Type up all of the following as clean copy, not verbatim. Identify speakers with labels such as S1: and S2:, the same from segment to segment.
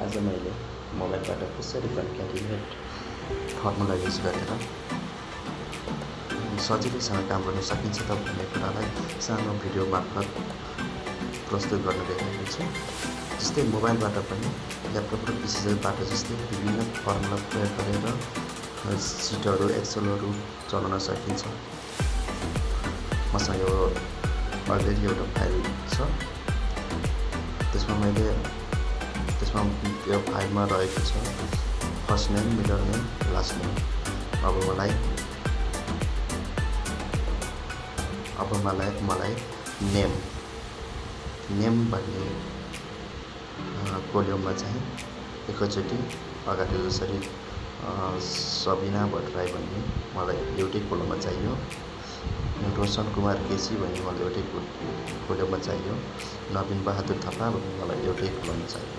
S1: आज मैले मोबाइलबाट कसरी कन्क्याटिनेट फर्मुला युज गरेर सजिलैसँग काम गर्न सकिन्छ त भन्ने कुरालाई सानो भिडियो मार्फत प्रस्तुत गर्न गइरहेको छु। जस्तै मोबाइलबाट पनि ल्यापटप र पिसीबाट जस्तै विभिन्न फर्मुला प्रयोग गरेर सिटहरू एक्सेलहरू चलाउन सकिन्छ। मसँग यो अलरेडी एउटा फाइल छ, त्यसमा यो फाइलमा रहेको छ first name, middle name, last name. अब मलाई नेम भन्ने कोलियममा चाहिँ एकैचोटि अगाडि जसरी सबिना भट्टराई भन्ने मलाई एउटै कोलममा चाहियो, रोशन कुमार केसी भन्ने मलाई एउटै कोलममा चाहियो, नवीन बहादुर थापा भन्ने मलाई एउटै कोलममा चाहियो।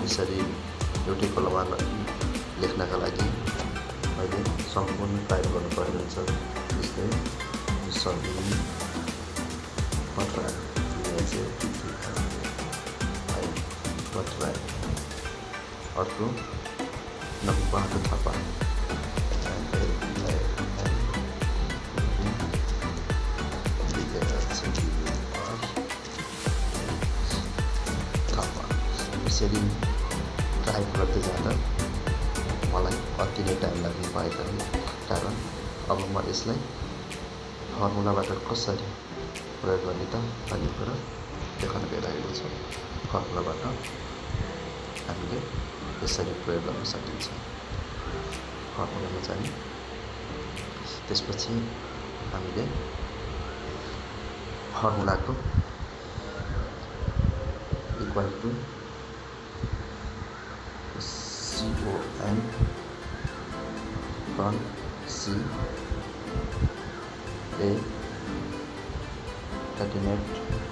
S1: यसरी एउटै कोलममा लेख्नका लागि मैले सम्पूर्ण टाइप गर्नुपर्ने हुन्छ। जस्तै सबिना भट्टराई, अर्को नवीन बहादुर थापा, यसरी टाइप गर्दै जाँदा मलाई अति नै टाइम लाग्ने भएको कारण अब म यसलाई फर्मुलाबाट कसरी प्रयोग गर्ने त भन्ने कुरा देखाउन गइरहेको छु। फर्मुलाबाट हामीले यसरी प्रयोग गर्न सकिन्छ। फर्मुलामा जाने त्यसपछि हामीले फर्मुलाको equal to CON C A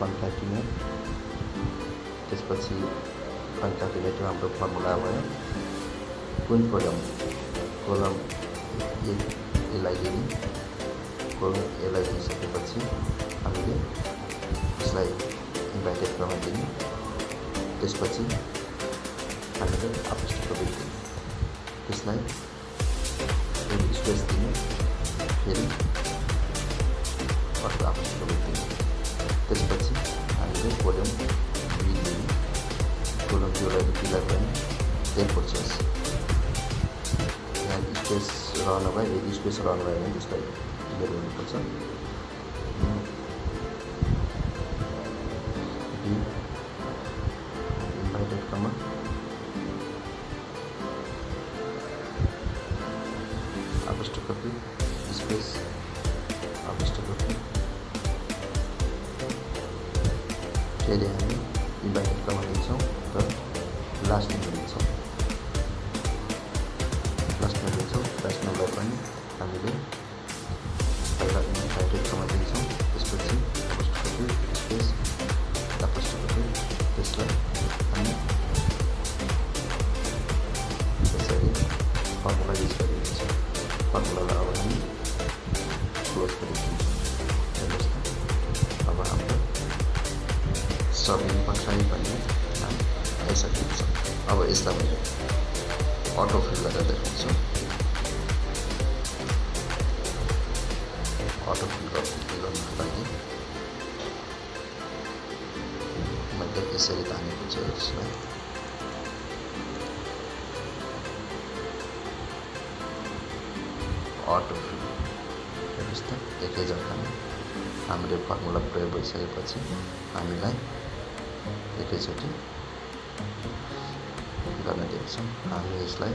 S1: concatenate त्यसपछि कन्क्याटिनेट हाम्रो फर्मुला भयो। कुन कोलम एलाई दिने, कोलम एलाई दिइसकेपछि हामीले यसलाई इन्भाइटेड कमा दिने, त्यसपछि हामीले अपोस्ट्रोफी दिने, त्यसलाई फेरि स्पेस दिने, फेरि अर्को अपोस्ट्रोफी दिने, त्यसपछि हामीले कोलम बी दिने, कोलम बीलाई बीलाई पनि सेम प्रोसेस। यहाँ स्पेस रहनु भयो, यदि स्पेस रहनु भयो भने त्यसलाई क्लियर गर्नुपर्छ। B inverted comma apostrophe space apostrophe, फेरि हामी इन्भाइटेड कमा दिन्छौँ र लास्ट नेम दिन्छौँ। लास्ट नेमलाई पनि हामीले पहिला इन्भाइटेड कमा दिन्छौँ, त्यसपछि अपोस्ट्रोफी स्पेस अपोस्ट्रोफी, त्यसलाई हामी यसरी फर्मुला युज गरिन्छ। फर्मुलालाई अब हामी क्लोज गरिदिन्छौँ। हेर्नुहोस् अब हाम्रो सबिना भट्टराई भन्ने नाम आइसकेको छ। अब यसलाई मैले अटो फिल गरेर देखाउँछु। अटो फिल गर्नको लागि मैले यसरी तानेको छु। यसलाई अटो फिल, हेर्नुहोस् त एकै जग्गामा हाम्रो फर्मुला प्रयोग भइसकेपछि हामीलाई एकैचोटि गर्न दिन्छौँ। हामी यसलाई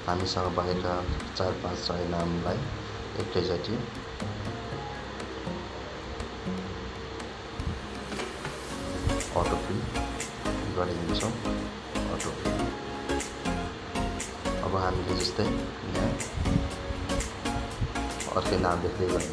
S1: हामीसँग भएका 4-5 नामलाई एकैचोटि अटोफिल गरिदिन्छौँ। अटोफिल अब हामीले जस्तै यहाँ अर्कै नाम लेख्दै गयौँ,